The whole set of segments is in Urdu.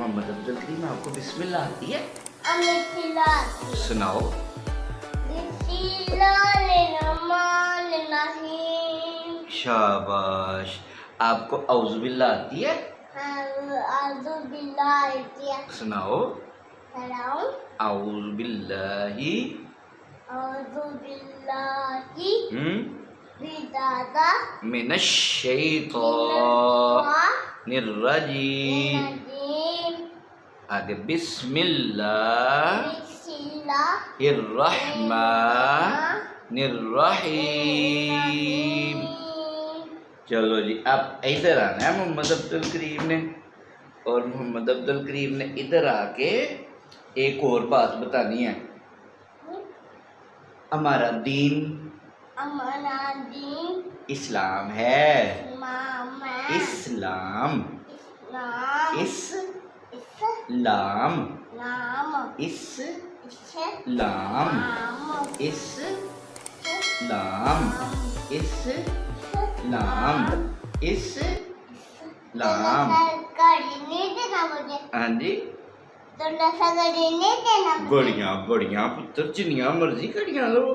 محمد الکریم آپ کو بسم اللہ آتی ہے؟ امید سناؤ. بسم اللہ الرحمن الرحیم. شاباش. آپ کو اعوذ باللہ آتی ہے؟ اعوذ باللہ. سناؤ. سلام. اعوذ باللہ. اعوذ باللہ من الشیطان الرجیم. آگے بسم اللہ الرحمن الرحیم. چلو جی اب ادھر آنا ہے محمد الکریم نے, اور محمد الکریم نے ادھر آ کے ایک اور بات بتانی ہے. ہمارا دین اسلام ہے. اسلام اسلام اسلام اسلام اسلام اسلام. ہاں جی بڑیاں بڑیاں پتر جنیاں مرضی کڑیاں لو,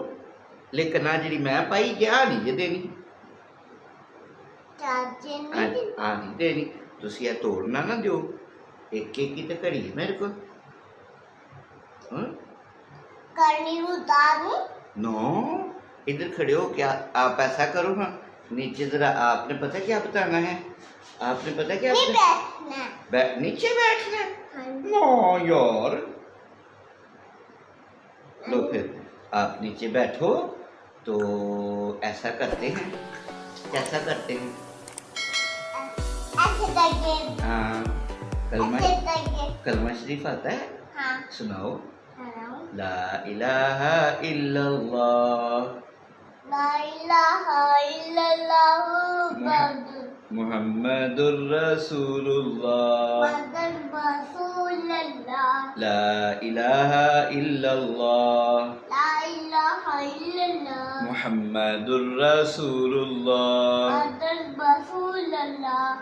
لیکن آ جڑی میں پائی کیا نہیں جی دینی, آ نہیں دینی. تسی یہ توڑنا نہ دیو, ایک ایک کی تو کڑی ہے میرے کو. نو ادھر کھڑے ہو کیا آپ ایسا کرو ہاں, نیچے ذرا آپ نے پتہ کیا بتانا ہے, آپ نے پتہ کیا نیچے بیٹھنا ہے. نو یار لو پھر آپ نیچے بیٹھو تو ایسا کرتے ہیں. کیسا کرتے ہیں؟ ہاں کلمہ شریف آتا ہے؟ سناؤ. لا الہ الا اللہ لا الہ الا اللہ محمد الرسول اللہ. لا الہ الا اللہ لا الہ الا اللہ محمد الرسول اللہ. رسول اللہ.